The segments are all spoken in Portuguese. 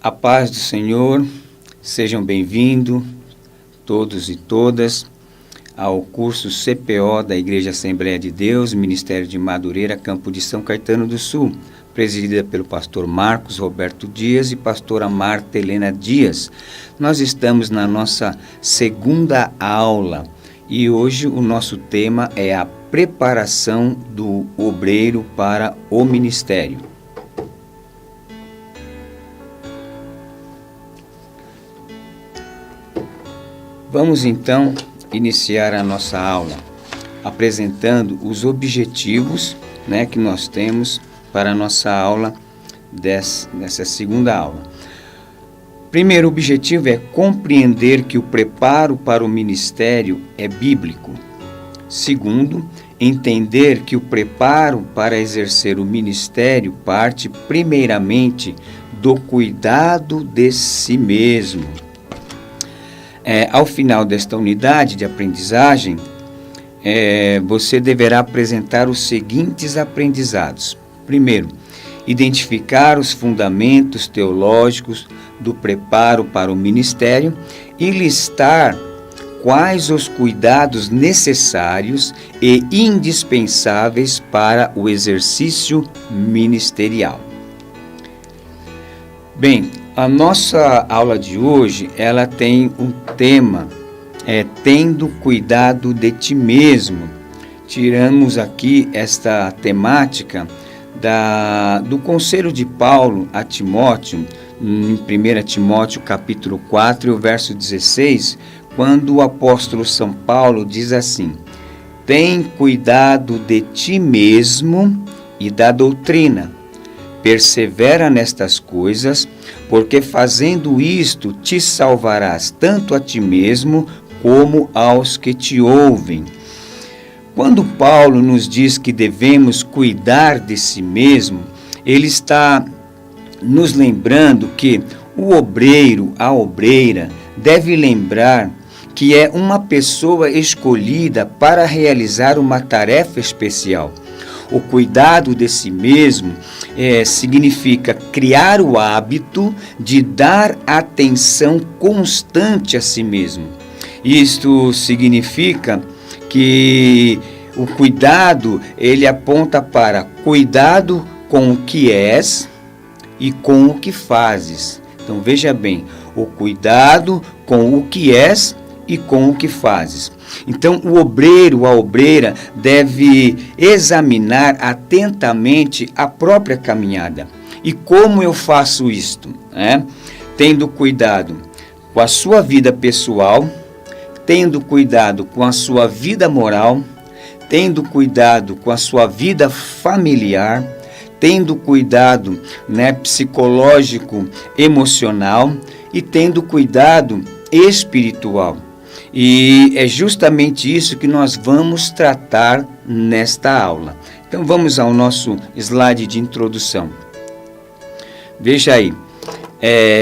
A paz do Senhor, sejam bem-vindos todos e todas ao curso CPO da Igreja Assembleia de Deus, Ministério de Madureira, Campo de São Caetano do Sul, presidida pelo pastor Marcos Roberto Dias e pastora Marta Helena Dias. Nós estamos na nossa segunda aula e hoje o nosso tema é a preparação do obreiro para o ministério. Vamos então iniciar a nossa aula apresentando os objetivos, que nós temos para a nossa aula dessa segunda aula. Primeiro objetivo é compreender que o preparo para o ministério é bíblico. Segundo, entender que o preparo para exercer o ministério parte primeiramente do cuidado de si mesmo. Ao final desta unidade de aprendizagem, você deverá apresentar os seguintes aprendizados. Primeiro, identificar os fundamentos teológicos do preparo para o ministério e listar quais os cuidados necessários e indispensáveis para o exercício ministerial. Bem, a nossa aula de hoje, ela tem um tema, tendo cuidado de ti mesmo. Tiramos aqui esta temática do conselho de Paulo a Timóteo, em 1 Timóteo capítulo 4, verso 16, quando o apóstolo São Paulo diz assim: tem cuidado de ti mesmo e da doutrina. Persevera nestas coisas, porque fazendo isto te salvarás tanto a ti mesmo como aos que te ouvem. Quando Paulo nos diz que devemos cuidar de si mesmo, ele está nos lembrando que o obreiro, a obreira, deve lembrar que é uma pessoa escolhida para realizar uma tarefa especial. O cuidado de si mesmo significa criar o hábito de dar atenção constante a si mesmo. Isto significa que o cuidado, ele aponta para cuidado com o que és e com o que fazes. Então veja bem, o cuidado com o que és e com o que fazes. Então, o obreiro, a obreira, deve examinar atentamente a própria caminhada. E como eu faço isto? Tendo cuidado com a sua vida pessoal, tendo cuidado com a sua vida moral, tendo cuidado com a sua vida familiar, tendo cuidado psicológico, emocional e tendo cuidado espiritual. E é justamente isso que nós vamos tratar nesta aula. Então vamos ao nosso slide de introdução. Veja aí,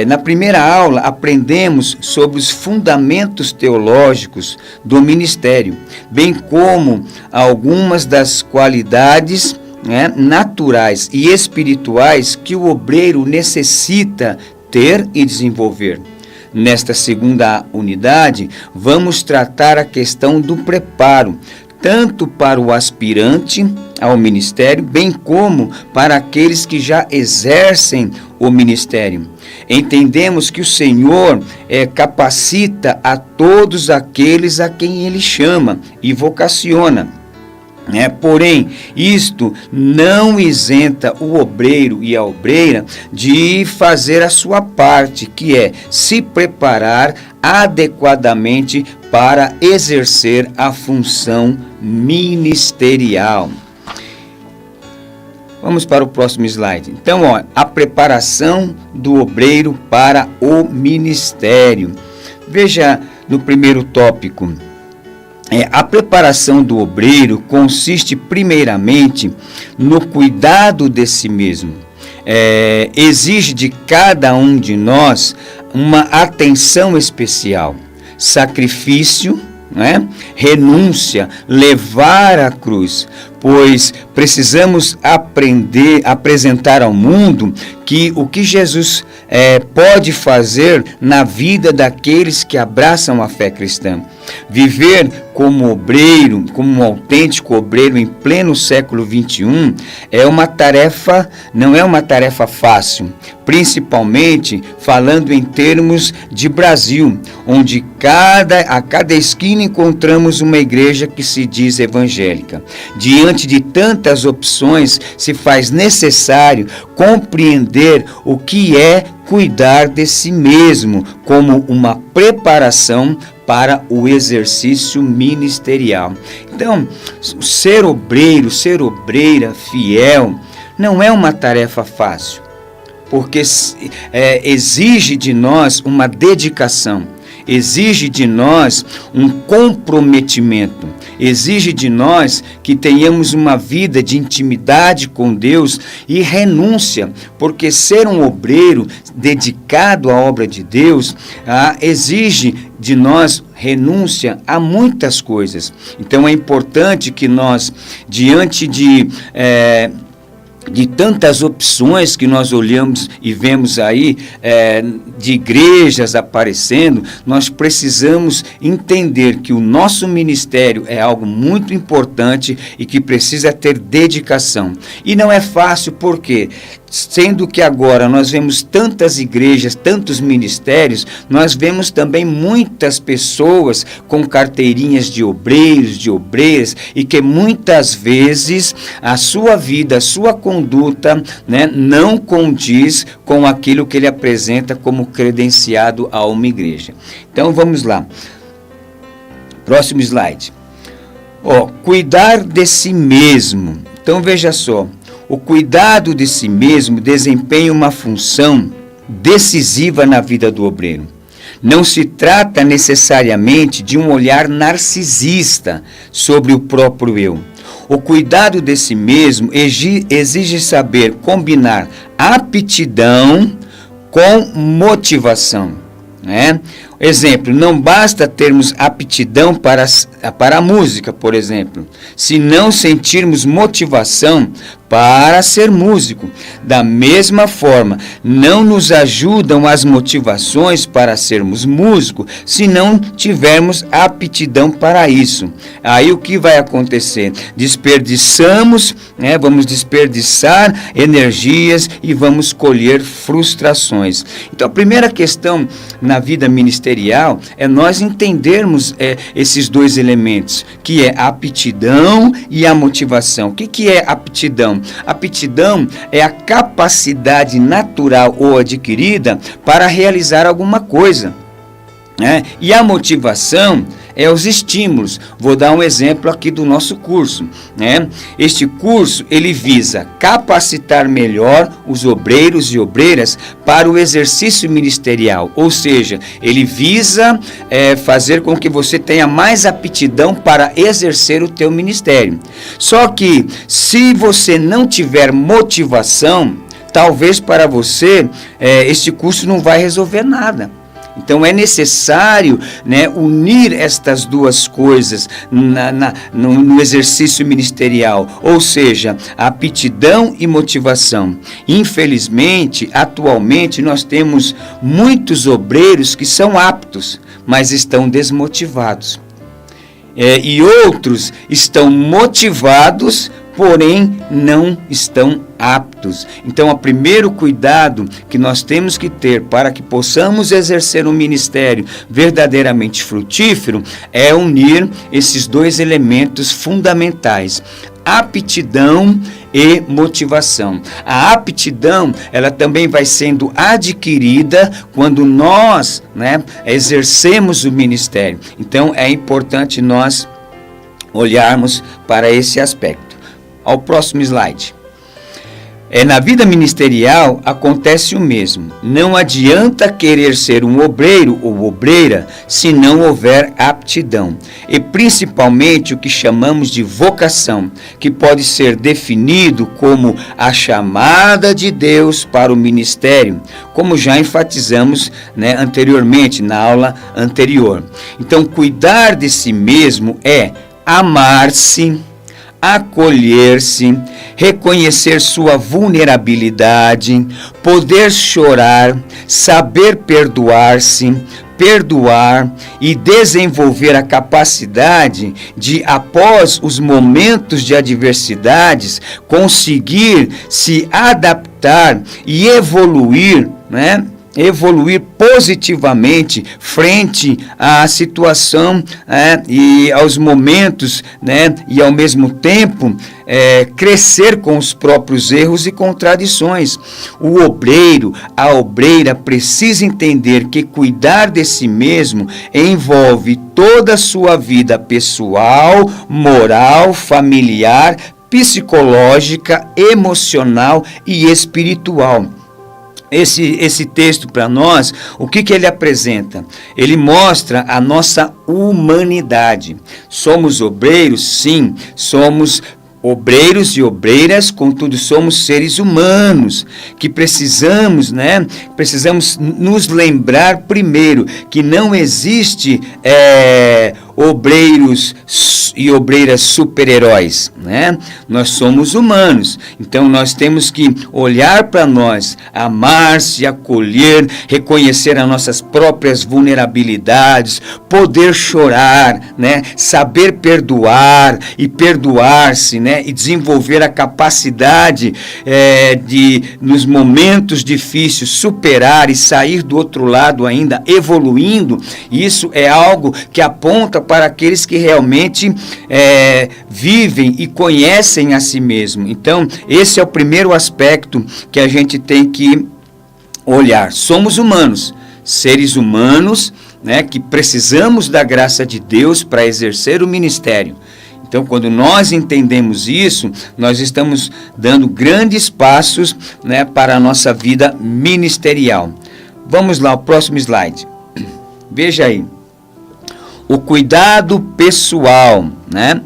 na primeira aula aprendemos sobre os fundamentos teológicos do ministério, bem como algumas das qualidades naturais e espirituais que o obreiro necessita ter e desenvolver. Nesta segunda unidade, vamos tratar a questão do preparo, tanto para o aspirante ao ministério, bem como para aqueles que já exercem o ministério. Entendemos que o Senhor capacita a todos aqueles a quem Ele chama e vocaciona. Porém, isto não isenta o obreiro e a obreira de fazer a sua parte, que é se preparar adequadamente para exercer a função ministerial. Vamos para o próximo slide. Então, a preparação do obreiro para o ministério. Veja no primeiro tópico. A preparação do obreiro consiste primeiramente no cuidado de si mesmo. Exige de cada um de nós uma atenção especial, sacrifício, renúncia, levar a cruz, pois precisamos apresentar ao mundo que o que Jesus pode fazer na vida daqueles que abraçam a fé cristã. Viver como obreiro, como um autêntico obreiro em pleno século XXI não é uma tarefa fácil, principalmente falando em termos de Brasil, onde a cada esquina encontramos uma igreja que se diz evangélica. Diante de tantas opções, se faz necessário compreender o que é cuidar de si mesmo como uma preparação para o exercício ministerial. Então, ser obreiro, ser obreira fiel, não é uma tarefa fácil, porque exige de nós uma dedicação, exige de nós um comprometimento, exige de nós que tenhamos uma vida de intimidade com Deus e renúncia, porque ser um obreiro dedicado à obra de Deus exige de nós renúncia a muitas coisas. Então é importante que nós, diante de tantas opções que nós olhamos e vemos aí, de igrejas aparecendo, nós precisamos entender que o nosso ministério é algo muito importante e que precisa ter dedicação. E não é fácil, porque sendo que agora nós vemos tantas igrejas, tantos ministérios, nós vemos também muitas pessoas com carteirinhas de obreiros, de obreiras, e que muitas vezes a sua vida, a sua conduta, não condiz com aquilo que ele apresenta como credenciado a uma igreja. Então vamos lá. Próximo slide. Cuidar de si mesmo. Então veja só. O cuidado de si mesmo desempenha uma função decisiva na vida do obreiro. Não se trata necessariamente de um olhar narcisista sobre o próprio eu. O cuidado de si mesmo exige saber combinar aptidão com motivação. Exemplo, não basta termos aptidão para a música, por exemplo, se não sentirmos motivação para ser músico. Da mesma forma, não nos ajudam as motivações para sermos músicos se não tivermos aptidão para isso. Aí o que vai acontecer? Vamos desperdiçar energias e vamos colher frustrações. Então a primeira questão na vida ministerial é nós entendermos esses dois elementos, que é a aptidão e a motivação. O que é aptidão? Aptidão é a capacidade natural ou adquirida para realizar alguma coisa, E a motivação é os estímulos. Vou dar um exemplo aqui do nosso curso, Este curso, ele visa capacitar melhor os obreiros e obreiras para o exercício ministerial, ou seja, ele visa fazer com que você tenha mais aptidão para exercer o teu ministério. Só que, se você não tiver motivação, talvez para você este curso não vai resolver nada. Então é necessário unir estas duas coisas no exercício ministerial, ou seja, aptidão e motivação. Infelizmente, atualmente nós temos muitos obreiros que são aptos, mas estão desmotivados. E outros estão motivados, porém não estão aptos. Então, o primeiro cuidado que nós temos que ter para que possamos exercer um ministério verdadeiramente frutífero é unir esses dois elementos fundamentais: aptidão e motivação. A aptidão, ela também vai sendo adquirida quando nós, exercemos o ministério. Então, é importante nós olharmos para esse aspecto. Ao próximo slide. Na vida ministerial acontece o mesmo. Não adianta querer ser um obreiro ou obreira se não houver aptidão. E principalmente o que chamamos de vocação, que pode ser definido como a chamada de Deus para o ministério, como já enfatizamos anteriormente, na aula anterior. Então, cuidar de si mesmo é amar-se, acolher-se, reconhecer sua vulnerabilidade, poder chorar, saber perdoar-se, perdoar e desenvolver a capacidade de, após os momentos de adversidades, conseguir se adaptar e evoluir, né? Evoluir positivamente frente à situação e aos momentos, né? E ao mesmo tempo crescer com os próprios erros e contradições. O obreiro, a obreira precisa entender que cuidar de si mesmo envolve toda a sua vida pessoal, moral, familiar, psicológica, emocional e espiritual. Esse texto para nós, o que ele apresenta? Ele mostra a nossa humanidade. Somos obreiros? Sim, somos obreiros e obreiras, contudo somos seres humanos, que precisamos nos lembrar primeiro que não existe obreiros e obreiras super-heróis, né? Nós somos humanos, então nós temos que olhar para nós, amar-se, acolher, reconhecer as nossas próprias vulnerabilidades, poder chorar, né? Saber perdoar e perdoar-se, né? E desenvolver a capacidade de, nos momentos difíceis, superar e sair do outro lado ainda evoluindo. Isso é algo que aponta para aqueles que realmente vivem e conhecem a si mesmo. Então, esse é o primeiro aspecto que a gente tem que olhar. Somos humanos, seres humanos, né, que precisamos da graça de Deus para exercer o ministério. Então, quando nós entendemos isso, nós estamos dando grandes passos, né, para a nossa vida ministerial. Vamos lá, o próximo slide. Veja aí. O cuidado pessoal, né?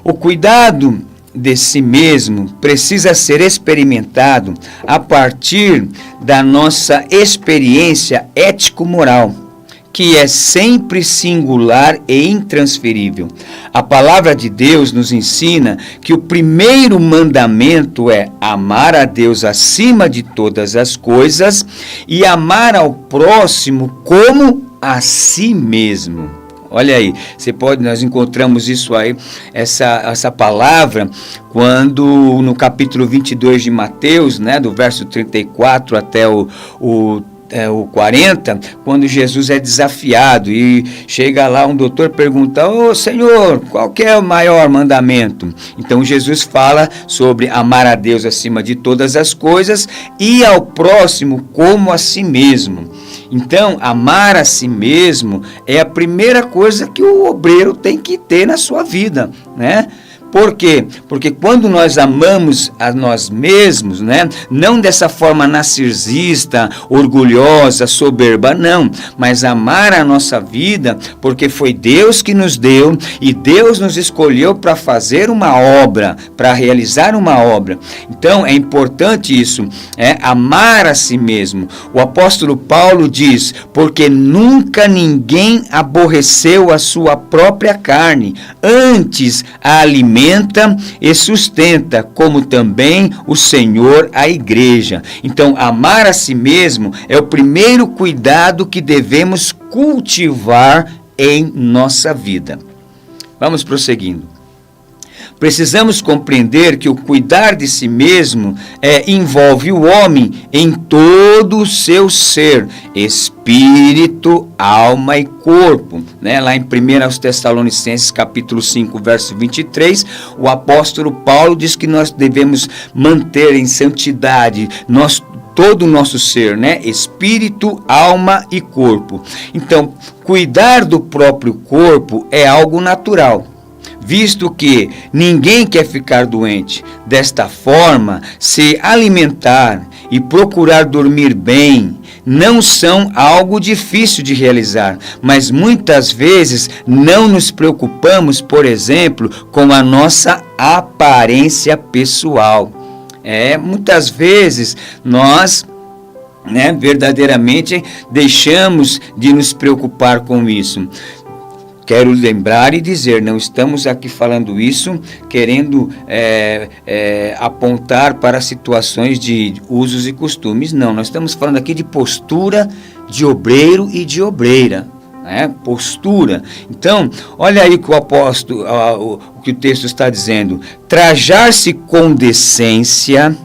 O cuidado de si mesmo precisa ser experimentado a partir da nossa experiência ético-moral, que é sempre singular e intransferível. A palavra de Deus nos ensina que o primeiro mandamento é amar a Deus acima de todas as coisas e amar ao próximo como a si mesmo. Olha aí, nós encontramos isso aí, essa palavra, quando no capítulo 22 de Mateus, né, do verso 34 até o 40, quando Jesus é desafiado e chega lá um doutor pergunta: ô Senhor, qual que é o maior mandamento? Então Jesus fala sobre amar a Deus acima de todas as coisas e ao próximo como a si mesmo. Então, amar a si mesmo é a primeira coisa que o obreiro tem que ter na sua vida, né? Por quê? Porque quando nós amamos a nós mesmos, né, não dessa forma narcisista, orgulhosa, soberba, não, mas amar a nossa vida, porque foi Deus que nos deu e Deus nos escolheu para fazer uma obra, para realizar uma obra. Então é importante isso, amar a si mesmo. O apóstolo Paulo diz: porque nunca ninguém aborreceu a sua própria carne, antes a alimenta e sustenta, como também o Senhor a igreja. Então, amar a si mesmo é o primeiro cuidado que devemos cultivar em nossa vida. Vamos prosseguindo. Precisamos compreender que o cuidar de si mesmo envolve o homem em todo o seu ser, espírito, alma e corpo. Né? Lá em 1 Tessalonicenses capítulo 5, verso 23, o apóstolo Paulo diz que nós devemos manter em santidade todo o nosso ser, né? Espírito, alma e corpo. Então, cuidar do próprio corpo é algo natural, visto que ninguém quer ficar doente. Desta forma, se alimentar e procurar dormir bem não são algo difícil de realizar, mas muitas vezes não nos preocupamos, por exemplo, com a nossa aparência pessoal. Muitas vezes nós verdadeiramente deixamos de nos preocupar com isso. quero lembrar e dizer, não estamos aqui falando isso querendo apontar para situações de usos e costumes, não. Nós estamos falando aqui de postura de obreiro e de obreira, né? Postura. Então, olha aí que o apóstolo, o que o texto está dizendo: trajar-se com decência,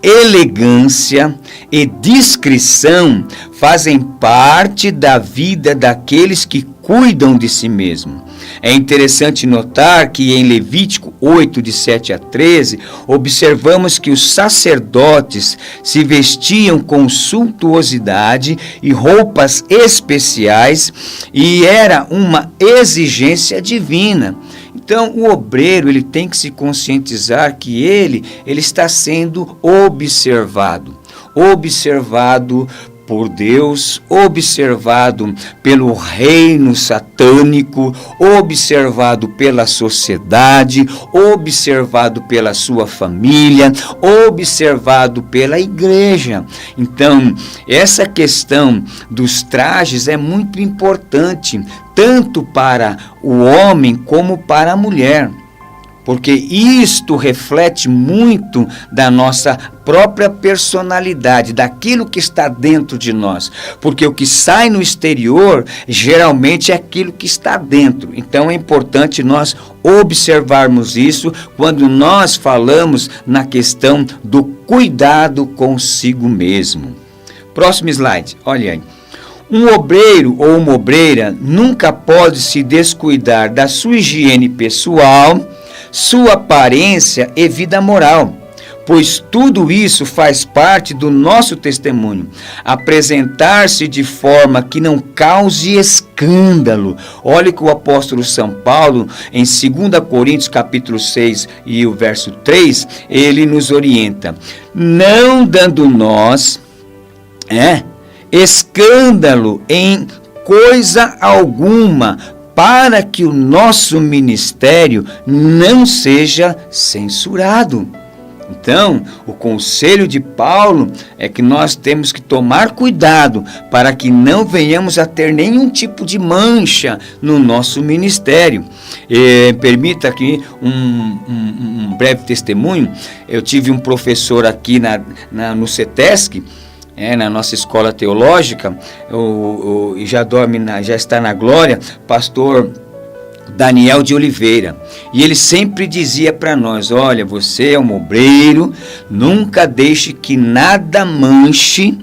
elegância e discrição fazem parte da vida daqueles que cuidam de si mesmo. É interessante notar que em Levítico 8, de 7 a 13, observamos que os sacerdotes se vestiam com suntuosidade e roupas especiais, e era uma exigência divina. Então, o obreiro, ele tem que se conscientizar que ele está sendo observado por Deus, observado pelo reino satânico, observado pela sociedade, observado pela sua família, observado pela igreja. Então, essa questão dos trajes é muito importante, tanto para o homem como para a mulher, porque isto reflete muito da nossa própria personalidade, daquilo que está dentro de nós, porque o que sai no exterior geralmente é aquilo que está dentro. Então é importante nós observarmos isso quando nós falamos na questão do cuidado consigo mesmo. Próximo slide, olha aí. Um obreiro ou uma obreira nunca pode se descuidar da sua higiene pessoal, sua aparência e vida moral, pois tudo isso faz parte do nosso testemunho. Apresentar-se de forma que não cause escândalo. Olha que o apóstolo São Paulo, em 2 Coríntios capítulo 6 e o verso 3, ele nos orienta: não dando nós escândalo em coisa alguma, para que o nosso ministério não seja censurado. Então, o conselho de Paulo é que nós temos que tomar cuidado para que não venhamos a ter nenhum tipo de mancha no nosso ministério. Permita aqui um breve testemunho. Eu tive um professor aqui no CETESC, na nossa escola teológica, já está na glória, pastor Daniel de Oliveira, e ele sempre dizia para nós: olha, você é um obreiro, nunca deixe que nada manche,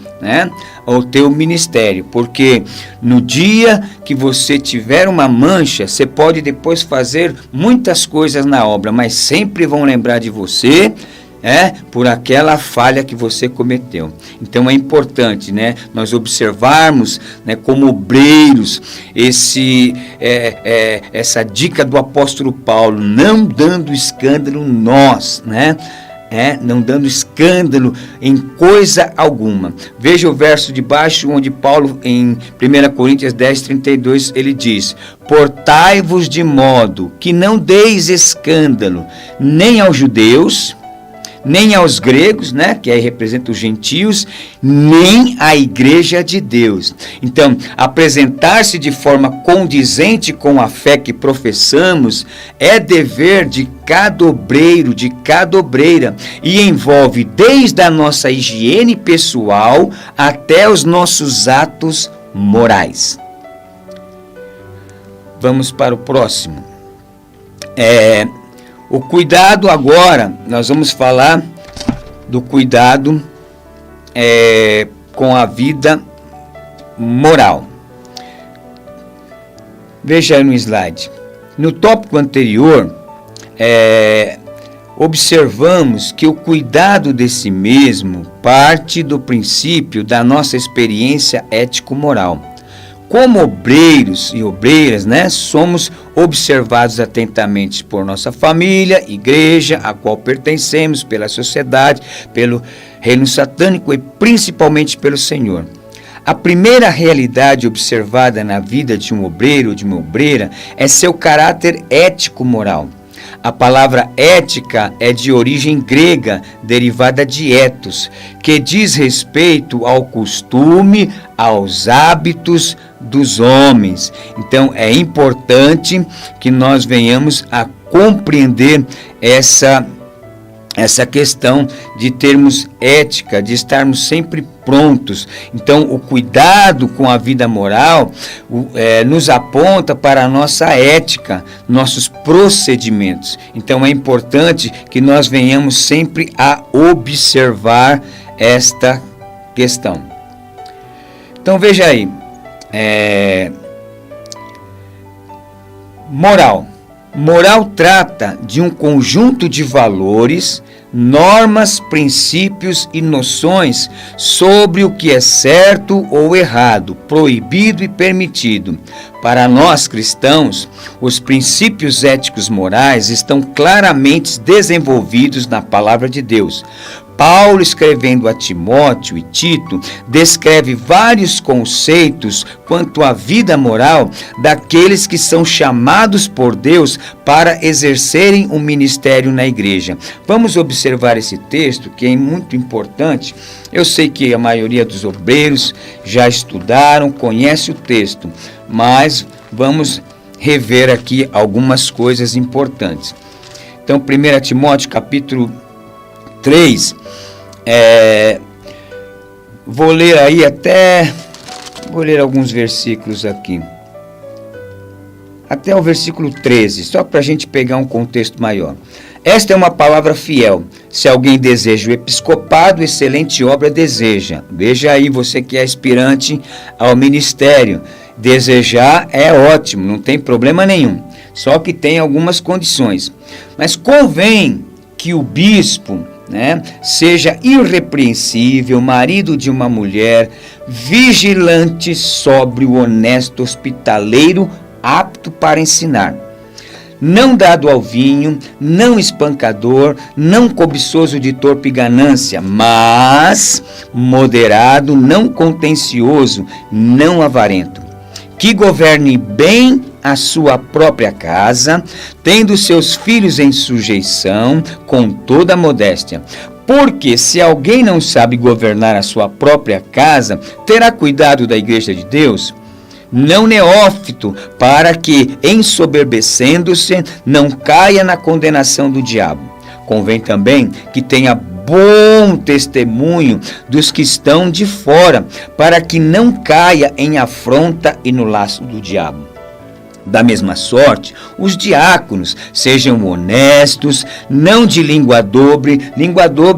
o teu ministério, porque no dia que você tiver uma mancha, você pode depois fazer muitas coisas na obra, mas sempre vão lembrar de você, por aquela falha que você cometeu. Então é importante, nós observarmos, como obreiros, essa dica do apóstolo Paulo, não dando escândalo não dando escândalo em coisa alguma. Veja o verso de baixo, onde Paulo, em 1 Coríntios 10, 32, ele diz: portai-vos de modo que não deis escândalo nem aos judeus, nem aos gregos, que aí representa os gentios, nem à igreja de Deus. Então, apresentar-se de forma condizente com a fé que professamos é dever de cada obreiro, de cada obreira, e envolve desde a nossa higiene pessoal até os nossos atos morais. Vamos para o próximo. O cuidado agora, nós vamos falar do cuidado com a vida moral. Veja aí no slide. No tópico anterior, observamos que o cuidado de si mesmo parte do princípio da nossa experiência ético-moral. Como obreiros e obreiras, somos observados atentamente por nossa família, igreja, a qual pertencemos, pela sociedade, pelo reino satânico e principalmente pelo Senhor. A primeira realidade observada na vida de um obreiro ou de uma obreira é seu caráter ético-moral. A palavra ética é de origem grega, derivada de ethos, que diz respeito ao costume, aos hábitos dos homens. Então, é importante que nós venhamos a compreender essa questão de termos ética, de estarmos sempre prontos. Então, o cuidado com a vida moral nos aponta para a nossa ética, nossos procedimentos. Então, é importante que nós venhamos sempre a observar esta questão. Então, veja aí, moral. Moral trata de um conjunto de valores, normas, princípios e noções sobre o que é certo ou errado, proibido e permitido. Para nós cristãos, os princípios éticos morais estão claramente desenvolvidos na palavra de Deus. Paulo, escrevendo a Timóteo e Tito, descreve vários conceitos quanto à vida moral daqueles que são chamados por Deus para exercerem um ministério na igreja. Vamos observar esse texto, que é muito importante. Eu sei que a maioria dos obreiros já estudaram, conhece o texto, mas vamos rever aqui algumas coisas importantes. Então, 1 Timóteo capítulo 3, vou ler alguns versículos aqui, até o versículo 13, só para a gente pegar um contexto maior. Esta é uma palavra fiel. Se alguém deseja o episcopado, excelente obra deseja. Veja aí, você que é aspirante ao ministério, desejar é ótimo, não tem problema nenhum, só que tem algumas condições. Mas convém que o bispo, seja irrepreensível, marido de uma mulher, vigilante, sóbrio, honesto, hospitaleiro, apto para ensinar, não dado ao vinho, não espancador, não cobiçoso de torpe ganância, mas moderado, não contencioso, não avarento, que governe bem a sua própria casa, tendo seus filhos em sujeição, com toda a modéstia. Porque se alguém não sabe governar a sua própria casa, terá cuidado da igreja de Deus? Não neófito, para que, ensoberbecendo-se, não caia na condenação do diabo. Convém também que tenha bom testemunho dos que estão de fora, para que não caia em afronta e no laço do diabo. Da mesma sorte, os diáconos sejam honestos, não de língua dobre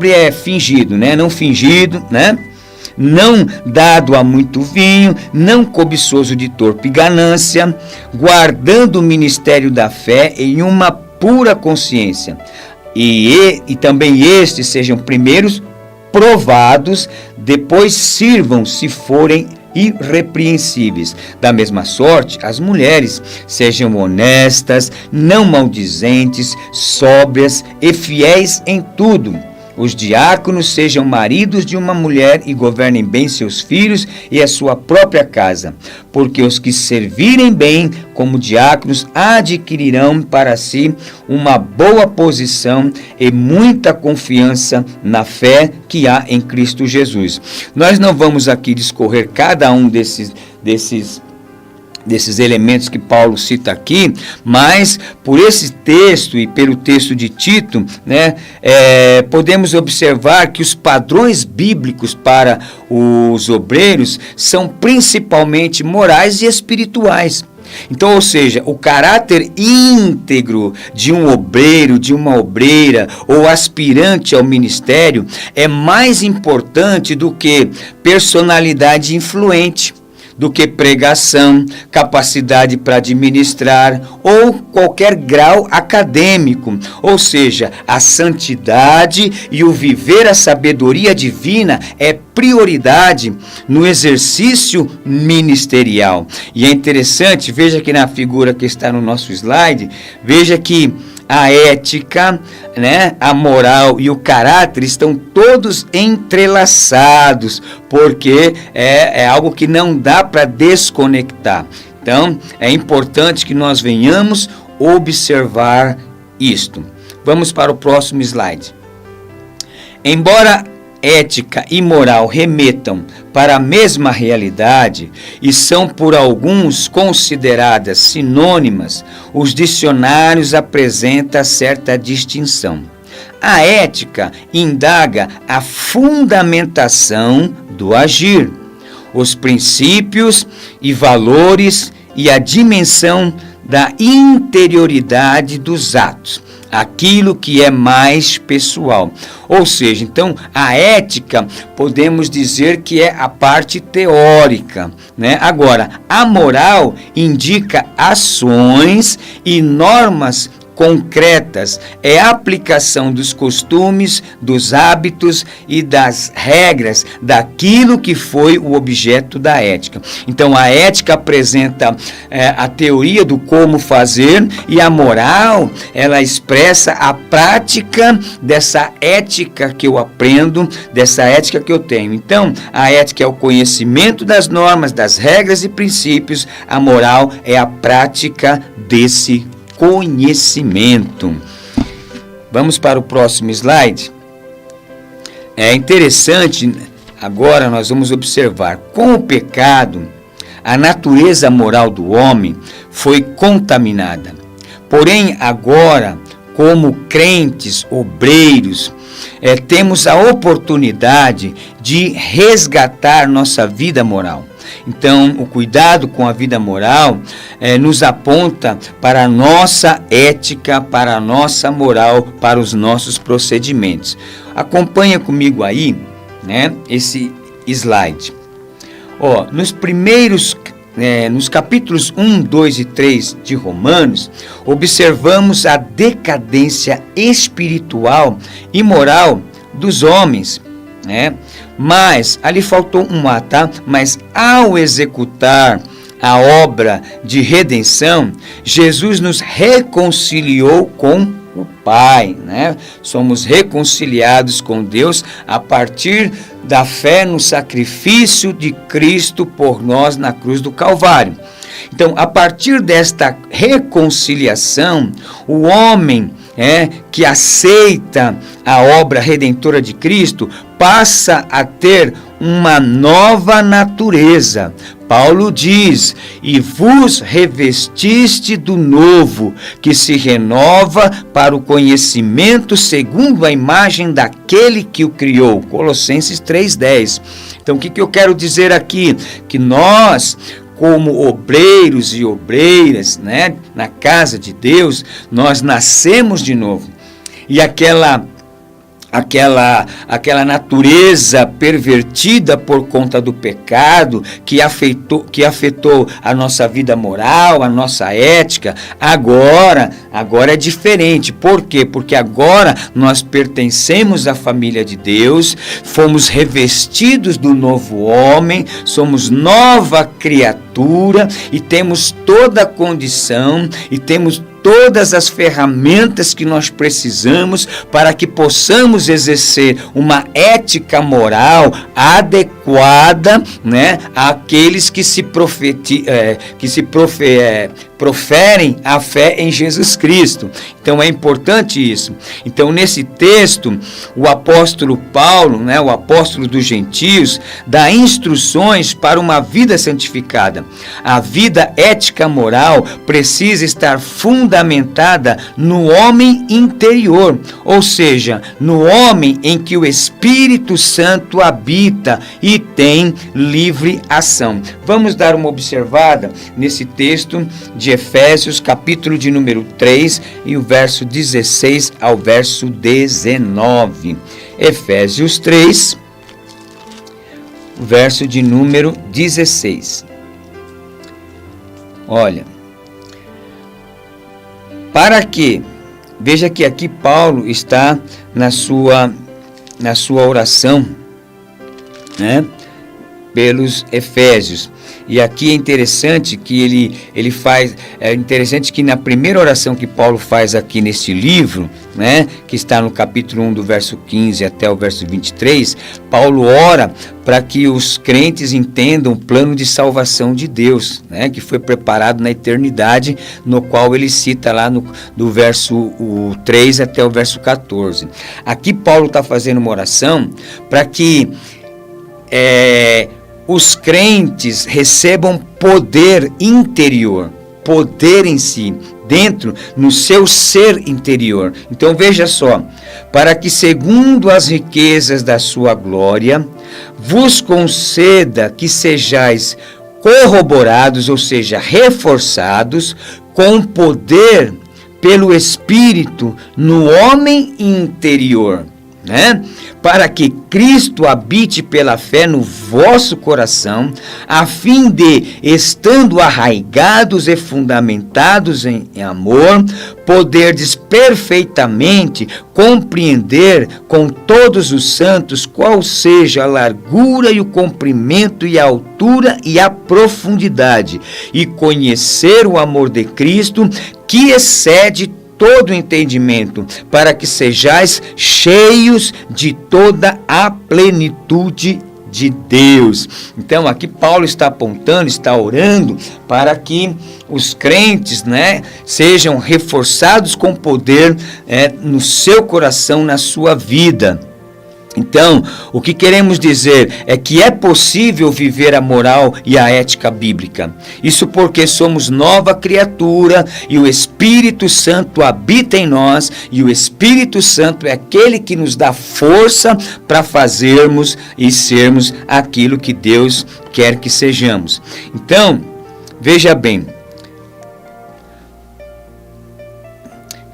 é fingido, não fingido, não dado a muito vinho, não cobiçoso de torpe ganância, guardando o ministério da fé em uma pura consciência. E também estes sejam primeiros provados, depois sirvam se forem irrepreensíveis. Da mesma sorte, as mulheres sejam honestas, não maldizentes, sóbrias e fiéis em tudo. Os diáconos sejam maridos de uma mulher e governem bem seus filhos e a sua própria casa, porque os que servirem bem como diáconos adquirirão para si uma boa posição e muita confiança na fé que há em Cristo Jesus. Nós não vamos aqui discorrer cada um desses elementos que Paulo cita aqui, mas por esse texto e pelo texto de Tito, podemos observar que os padrões bíblicos para os obreiros são principalmente morais e espirituais. Então, ou seja, o caráter íntegro de um obreiro, de uma obreira ou aspirante ao ministério é mais importante do que personalidade influente, do que pregação, capacidade para administrar ou qualquer grau acadêmico. Ou seja, a santidade e o viver a sabedoria divina é prioridade no exercício ministerial. E é interessante, veja aqui na figura que está no nosso slide, veja que a ética, a moral e o caráter estão todos entrelaçados, porque é algo que não dá para desconectar. Então, é importante que nós venhamos observar isto. Vamos para o próximo slide. Embora ética e moral remetam para a mesma realidade e são por alguns consideradas sinônimas, os dicionários apresentam certa distinção. A ética indaga a fundamentação do agir, os princípios e valores e a dimensão da interioridade dos atos, aquilo que é mais pessoal. Ou seja, então, a ética, podemos dizer que é a parte teórica, né? Agora, a moral indica ações e normas concretas, é a aplicação dos costumes, dos hábitos e das regras daquilo que foi o objeto da ética. Então, a ética apresenta a teoria do como fazer e a moral, ela expressa a prática dessa ética que eu aprendo, dessa ética que eu tenho. Então, a ética é o conhecimento das normas, das regras e princípios, a moral é a prática desse conhecimento. Vamos para o próximo slide. É interessante, agora nós vamos observar, com o pecado, a natureza moral do homem foi contaminada. Porém, agora, como crentes, obreiros, temos a oportunidade de resgatar nossa vida moral. Então, o cuidado com a vida moral nos aponta para a nossa ética, para a nossa moral, para os nossos procedimentos. Acompanha comigo aí, né, esse slide. Nos capítulos 1, 2 e 3 de Romanos, observamos a decadência espiritual e moral dos homens, né? Mas, ali faltou um A, tá? Mas ao executar a obra de redenção, Jesus nos reconciliou com o Pai, né? Somos reconciliados com Deus a partir da fé no sacrifício de Cristo por nós na cruz do Calvário. Então, a partir desta reconciliação, o homem que aceita a obra redentora de Cristo passa a ter uma nova natureza. Paulo diz: e vos revestiste do novo, que se renova para o conhecimento segundo a imagem daquele que o criou. Colossenses 3,10. Então, o que eu quero dizer aqui? Que nós, como obreiros e obreiras, né, na casa de Deus, nós nascemos de novo. E aquela natureza pervertida por conta do pecado que afetou a nossa vida moral, a nossa ética, agora é diferente. Por quê? Porque agora nós pertencemos à família de Deus, fomos revestidos do novo homem, somos nova criatura e temos toda a condição e temos todas as ferramentas que nós precisamos para que possamos exercer uma ética moral adequada, né, àqueles que proferem a fé em Jesus Cristo. Então é importante isso. Então, nesse texto, o apóstolo Paulo, né, o apóstolo dos gentios, dá instruções para uma vida santificada. A vida ética moral precisa estar fundamentada no homem interior, ou seja, no homem em que o Espírito Santo habita e tem livre ação. Vamos dar uma observada nesse texto de Efésios, capítulo de número 3, e o verso 16 ao verso 19. Efésios 3, verso de número 16. Olha, para que, veja que aqui Paulo está na sua oração, né? pelos Efésios. E aqui é interessante que ele faz, é interessante que na primeira oração que Paulo faz aqui neste livro, né, que está no capítulo 1 do verso 15 até o verso 23, Paulo ora para que os crentes entendam o plano de salvação de Deus, né, que foi preparado na eternidade, no qual ele cita lá do verso 3 até o verso 14. Aqui Paulo está fazendo uma oração para que os crentes recebam poder interior, poder em si, dentro, no seu ser interior. Então veja só, para que segundo as riquezas da sua glória, vos conceda que sejais corroborados, ou seja, reforçados, com poder pelo Espírito no homem interior, né? Para que Cristo habite pela fé no vosso coração, a fim de, estando arraigados e fundamentados em amor, poderdes perfeitamente compreender com todos os santos qual seja a largura e o comprimento e a altura e a profundidade, e conhecer o amor de Cristo, que excede todo entendimento, para que sejais cheios de toda a plenitude de Deus. Então aqui Paulo está apontando, está orando para que os crentes, né, sejam reforçados com poder no seu coração, na sua vida. Então, o que queremos dizer é que é possível viver a moral e a ética bíblica. Isso porque somos nova criatura e o Espírito Santo habita em nós, e o Espírito Santo é aquele que nos dá força para fazermos e sermos aquilo que Deus quer que sejamos. Então, veja bem.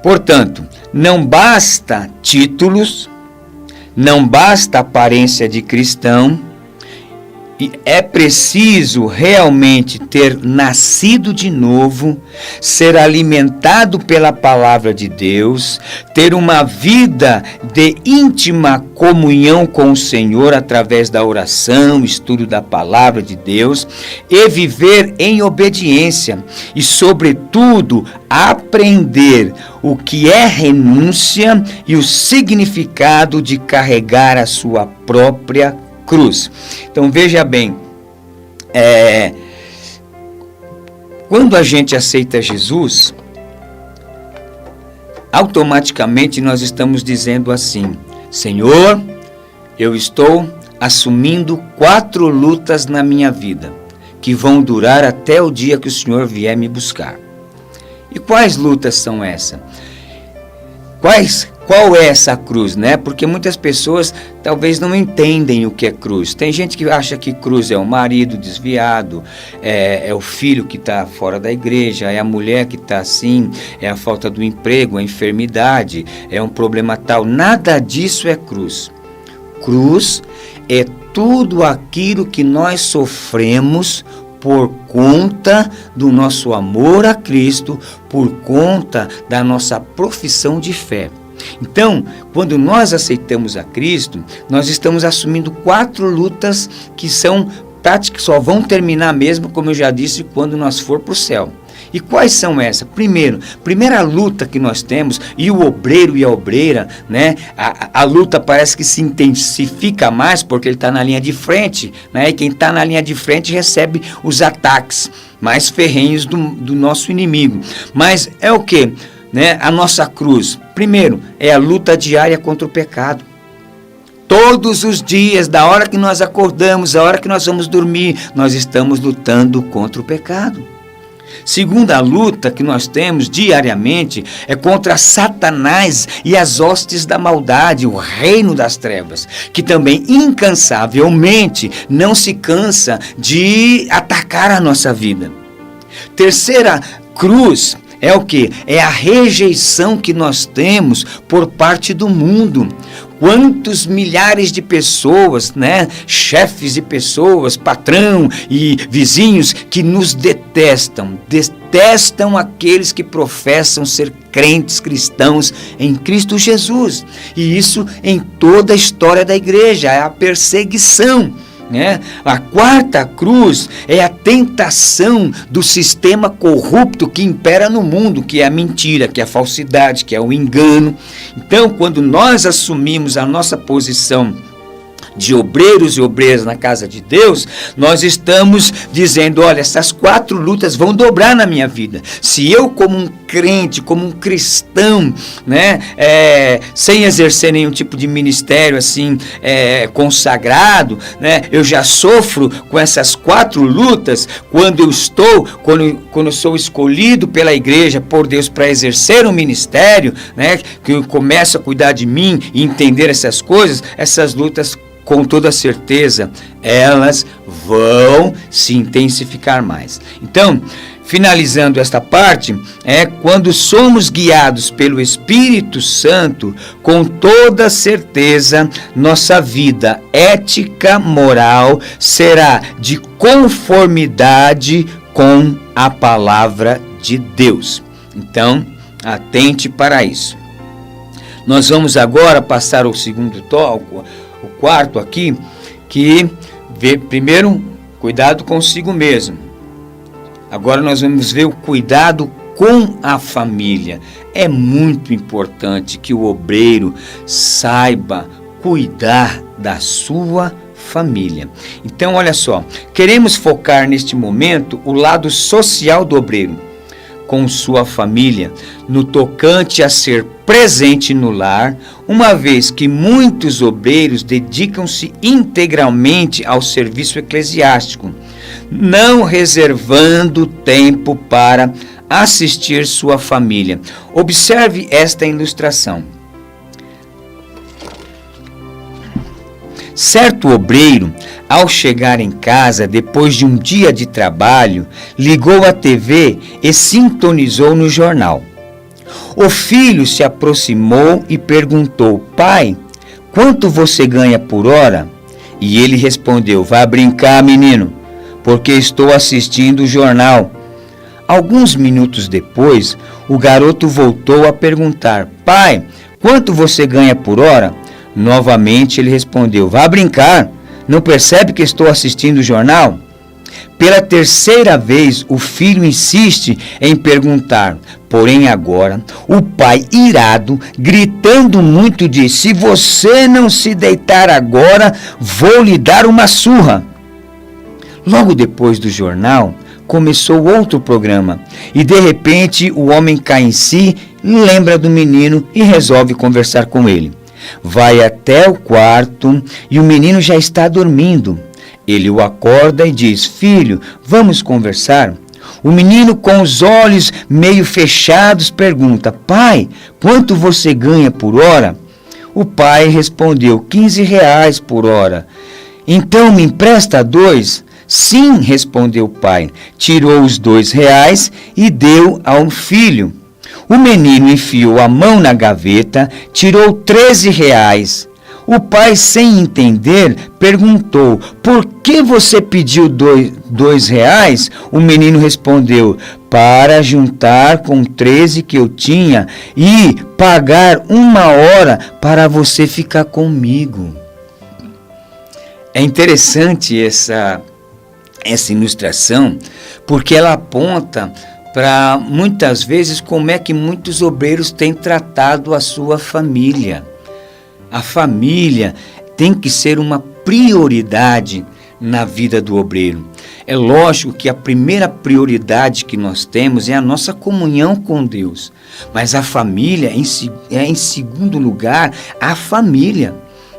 Portanto, não basta títulos, não basta aparência de cristão, e é preciso realmente ter nascido de novo, ser alimentado pela palavra de Deus, ter uma vida de íntima comunhão com o Senhor através da oração, estudo da palavra de Deus, e viver em obediência e, sobretudo, aprender o que é renúncia e o significado de carregar a sua própria cruz. Então veja bem, quando a gente aceita Jesus, automaticamente nós estamos dizendo assim: Senhor, eu estou assumindo 4 lutas na minha vida, que vão durar até o dia que o Senhor vier me buscar. E quais lutas são essas? Qual é essa cruz, né? Porque muitas pessoas talvez não entendem o que é cruz. Tem gente que acha que cruz é o marido desviado, é o filho que está fora da igreja, é a mulher que está assim, é a falta do emprego, a enfermidade, é um problema tal. Nada disso é cruz. Cruz é tudo aquilo que nós sofremos por conta do nosso amor a Cristo, por conta da nossa profissão de fé. Então, quando nós aceitamos a Cristo, nós estamos assumindo 4 lutas que são táticas, que só vão terminar mesmo, como eu já disse, quando nós for para o céu. E quais são essas? Primeira luta que nós temos, e o obreiro e a obreira, né? A luta parece que se intensifica mais porque ele está na linha de frente, né? E quem está na linha de frente recebe os ataques mais ferrenhos do nosso inimigo. Mas é o quê? Né? A nossa cruz, primeiro, é a luta diária contra o pecado. Todos os dias, da hora que nós acordamos, da hora que nós vamos dormir, nós estamos lutando contra o pecado. Segunda luta que nós temos diariamente é contra Satanás e as hostes da maldade, o reino das trevas, que também incansavelmente não se cansa de atacar a nossa vida. Terceira cruz é o quê? É a rejeição que nós temos por parte do mundo. Quantos milhares de pessoas, né, chefes de pessoas, patrão e vizinhos que nos detestam aqueles que professam ser crentes cristãos em Cristo Jesus. E isso em toda a história da igreja, é a perseguição, né? A quarta cruz é a tentação do sistema corrupto que impera no mundo, que é a mentira, que é a falsidade, que é o engano. Então, quando nós assumimos a nossa posição de obreiros e obreiras na casa de Deus, nós estamos dizendo, olha, essas 4 lutas vão dobrar na minha vida. Se eu, como um crente, como um cristão, né, sem exercer nenhum tipo de ministério assim, consagrado, né, eu já sofro com essas 4 lutas, quando eu sou escolhido pela igreja, por Deus, para exercer um ministério, né, que eu começo a cuidar de mim e entender essas coisas, essas lutas, com toda certeza, elas vão se intensificar mais. Então, finalizando esta parte, quando somos guiados pelo Espírito Santo, com toda certeza, nossa vida ética, moral, será de conformidade com a palavra de Deus. Então, atente para isso. Nós vamos agora passar ao segundo tópico, o quarto aqui, que vê primeiro cuidado consigo mesmo. Agora nós vamos ver o cuidado com a família. É muito importante que o obreiro saiba cuidar da sua família. Então, olha só, queremos focar neste momento o lado social do obreiro com sua família, no tocante a ser presente no lar, uma vez que muitos obreiros dedicam-se integralmente ao serviço eclesiástico, não reservando tempo para assistir sua família. Observe esta ilustração. Certo obreiro, ao chegar em casa depois de um dia de trabalho, ligou a TV e sintonizou no jornal. O filho se aproximou e perguntou: pai, quanto você ganha por hora? E ele respondeu: vá brincar, menino, porque estou assistindo o jornal. Alguns minutos depois, o garoto voltou a perguntar: pai, quanto você ganha por hora? Novamente ele respondeu: vá brincar, não percebe que estou assistindo o jornal? Pela terceira vez, o filho insiste em perguntar, porém agora, o pai, irado, gritando muito, diz: se você não se deitar agora, vou lhe dar uma surra. Logo depois do jornal, começou outro programa, e de repente o homem cai em si, lembra do menino e resolve conversar com ele. Vai até o quarto e o menino já está dormindo. Ele o acorda e diz: filho, vamos conversar? O menino, com os olhos meio fechados, pergunta: pai, quanto você ganha por hora? O pai respondeu: 15 reais por hora. Então me empresta 2? Sim, respondeu o pai. Tirou os 2 reais e deu ao filho. O menino enfiou a mão na gaveta, tirou 13 reais. O pai, sem entender, perguntou: por que você pediu 2 reais? O menino respondeu: para juntar com 13 que eu tinha e pagar 1 hora para você ficar comigo. É interessante essa ilustração, porque ela aponta para muitas vezes como é que muitos obreiros têm tratado a sua família. A família tem que ser uma prioridade na vida do obreiro. É lógico que a primeira prioridade que nós temos é a nossa comunhão com Deus, mas a família em segundo lugar, a família.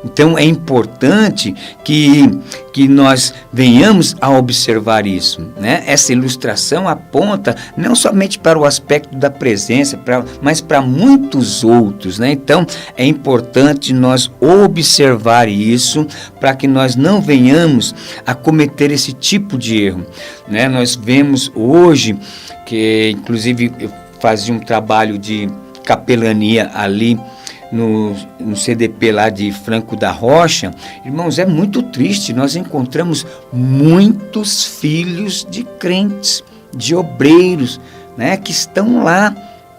Então é importante que nós venhamos a observar isso, né? Essa ilustração aponta não somente para o aspecto da presença, mas para muitos outros, né? Então é importante nós observar isso para que nós não venhamos a cometer esse tipo de erro, né? Nós vemos hoje que, inclusive, eu fazia um trabalho de capelania ali no CDP lá de Franco da Rocha. Irmãos, é muito triste, nós encontramos muitos filhos de crentes, de obreiros, né, que estão lá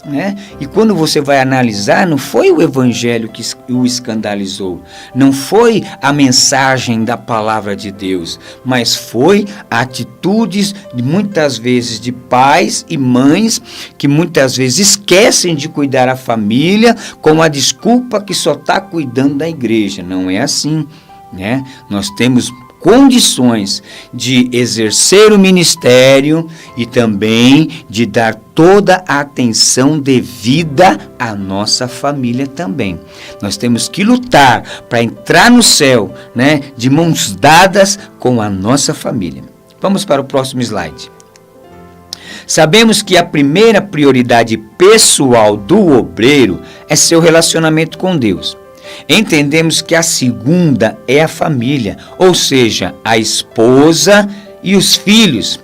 né? E quando você vai analisar, não foi o evangelho que o escandalizou, não foi a mensagem da palavra de Deus, mas foi atitudes muitas vezes de pais e mães que muitas vezes esquecem de cuidar da família com a desculpa que só está cuidando da igreja. Não é assim, né? Nós temos condições de exercer o ministério e também de dar toda a atenção devida à nossa família também. Nós temos que lutar para entrar no céu, né, de mãos dadas com a nossa família. Vamos para o próximo slide. Sabemos que a primeira prioridade pessoal do obreiro é seu relacionamento com Deus. Entendemos que a segunda é a família, ou seja, a esposa e os filhos.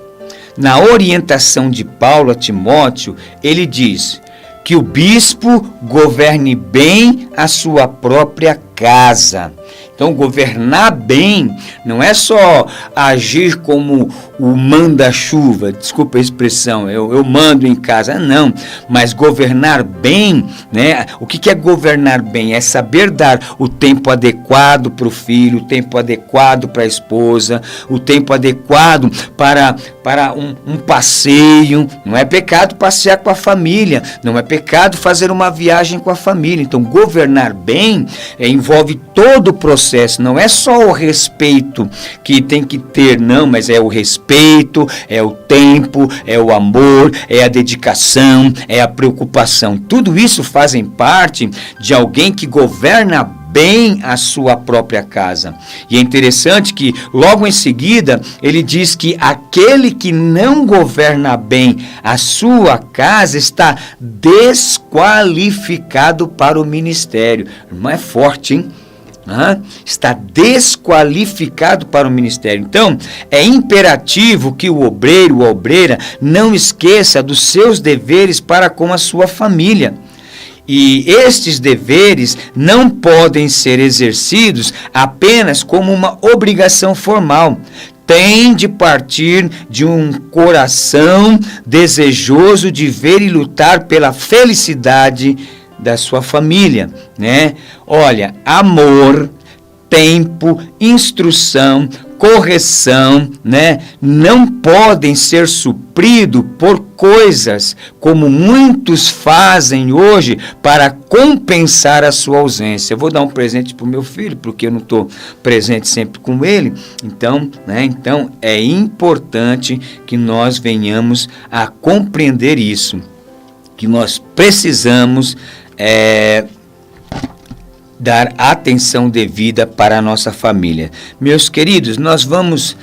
Na orientação de Paulo a Timóteo, ele diz que o bispo governe bem a sua própria casa. Então, governar bem não é só agir como o manda-chuva, desculpa a expressão, eu mando em casa, não, mas governar bem, né? O que é governar bem? É saber dar o tempo adequado para o filho, o tempo adequado para a esposa, o tempo adequado para um passeio. Não é pecado passear com a família, não é pecado fazer uma viagem com a família. Então, governar bem envolve todo o processo, não é só o respeito que tem que ter, não, mas é o respeito, é o tempo, é o amor, é a dedicação, é a preocupação. Tudo isso fazem parte de alguém que governa bem a sua própria casa. E é interessante que logo em seguida ele diz que aquele que não governa bem a sua casa está desqualificado para o ministério. Não é forte, hein? Está desqualificado para o ministério. Então, é imperativo que o obreiro ou a obreira não esqueça dos seus deveres para com a sua família. E estes deveres não podem ser exercidos apenas como uma obrigação formal. Tem de partir de um coração desejoso de ver e lutar pela felicidade da sua família, né? Olha, amor, tempo, instrução, correção, né, não podem ser supridos por coisas como muitos fazem hoje para compensar a sua ausência. Eu vou dar um presente para o meu filho, porque eu não estou presente sempre com ele. Então, então é importante que nós venhamos a compreender isso, que nós precisamos dar atenção devida para a nossa família. Meus queridos, nós vamos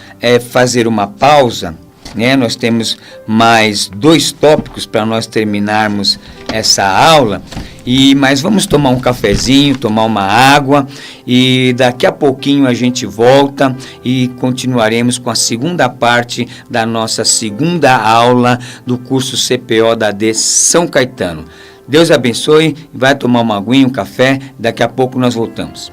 fazer uma pausa, né? Nós temos mais 2 tópicos para nós terminarmos essa aula, mas vamos tomar um cafezinho, tomar uma água e daqui a pouquinho a gente volta e continuaremos com a segunda parte da nossa segunda aula do curso CPO da AD São Caetano. Deus abençoe, vai tomar uma aguinha, um café, daqui a pouco nós voltamos.